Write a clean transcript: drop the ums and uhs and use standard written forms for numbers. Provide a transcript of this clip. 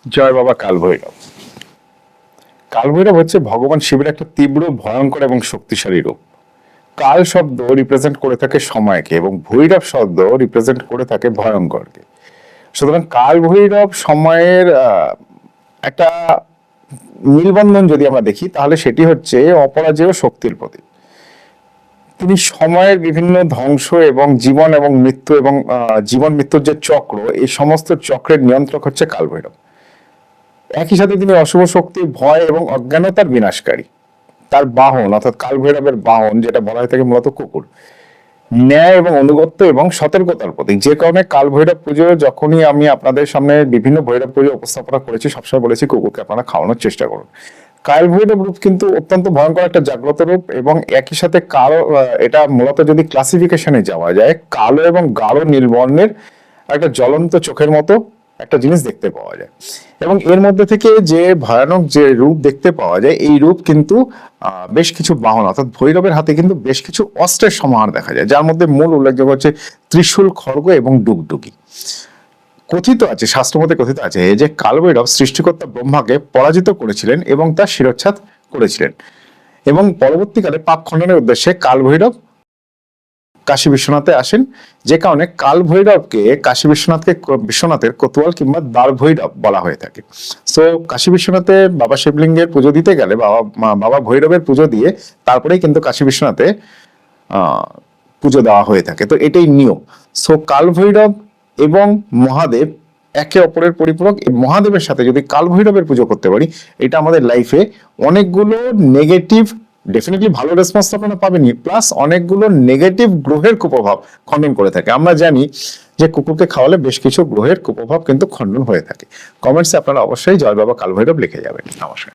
জয় বাবা কালভৈরব। কালভৈরব হচ্ছে ভগবান শিবের একটা তীব্র, ভয়ঙ্কর এবং শক্তিশালী রূপ। কাল শব্দ রিপ্রেজেন্ট করে থাকে সময়কে এবং ভৈরব শব্দ রিপ্রেজেন্ট করে থাকে ভয়ঙ্করকে। সুতরাং কাল ভৈরব সময়ের একটা মিলবন্ধন যদি আমরা দেখি, তাহলে সেটি হচ্ছে অপরাজেয় শক্তির প্রতীক। তিনি সময়ের বিভিন্ন ধ্বংস এবং জীবন এবং মৃত্যু এবং জীবন মৃত্যুর যে চক্র, এই সমস্ত চক্রের নিয়ন্ত্রক হচ্ছে কালভৈরব। একই সাথে তিনি অশুভ শক্তি, ভয় এবং অজ্ঞানতার বিনাশকারী। তার বাহন অর্থাৎ কালভৈরবের বাহন, যেটা বলা হয়ে থাকে মূলত কুকুর, ন্যায় এবং অনুগত্য এবং সতর্কতার প্রতীক। যে কারণে কালভৈরব পুজো যখনই আমি আপনাদের সামনে বিভিন্ন ভৈরব পুজো উপস্থাপনা করেছি, সবসময় বলেছি কুকুরকে আপনারা খাওয়ানোর চেষ্টা করুন। কালভৈরব রূপ কিন্তু অত্যন্ত ভয়ঙ্কর একটা জাগ্রত রূপ এবং একই সাথে কালো, এটা মূলত যদি ক্লাসিফিকেশনে যাওয়া যায়, কালো এবং গাঢ় নীল বর্ণের একটা জ্বলন্ত চোখের মতো একটা জিনিস দেখতে পাওয়া যায়। এবং এর মধ্যে থেকে যে ভয়ানক যে রূপ দেখতে পাওয়া যায়, এই রূপ কিন্তু বেশ কিছু বাহন অর্থাৎ ভৈরবের হাতে কিন্তু বেশ কিছু অস্ত্রের সমাহার দেখা যায়, যার মধ্যে মূল উল্লেখযোগ্য হচ্ছে ত্রিশূল, খড়গ এবং ডুগডুগি। কথিত আছে, শাস্ত্রমতে কথিত আছে যে কালভৈরব সৃষ্টিকর্তা ব্রহ্মাকে পরাজিত করেছিলেন এবং তার শিরচ্ছেদ করেছিলেন, এবং পরবর্তীকালে পাপ খণ্ডনের উদ্দেশ্যে কালভৈরব কাশী বিশ্বনাথে আসেন। যে কারণে কালভৈরবকে কাশী বিশ্বনাথের কোতোয়াল কিংবা দ্বার ভৈরব বলা হয়ে থাকে। সো কাশী বিশ্বনাথে বাবা শিবলিঙ্গের পুজো দিতে গেলে বাবা ভৈরবের পুজো দিয়ে তারপরেই কিন্তু কাশী বিশ্বনাথে পুজো দেওয়া হয়ে থাকে। তো এটাই নিয়ম। সো কালভৈরব এবং মহাদেব একে অপরের পরিপূরক। মহাদেবের সাথে যদি কালভৈরবের পুজো করতে পারি, এটা আমাদের লাইফে অনেকগুলো নেগেটিভ, ডেফিনেটলি ভালো রেসপন্স আপনারা পাবেনই, প্লাস অনেকগুলো নেগেটিভ গ্রহের কুপ্রভাব খণ্ডন করে থাকে। আমরা জানি যে কুকুরকে খাওয়ালে বেশ কিছু গ্রহের কুপ্রভাব কিন্তু খণ্ডন হয়ে থাকে। কমেন্টসে আপনারা অবশ্যই জয় বাবা কালভৈরব লিখে যাবেন। নমস্কার।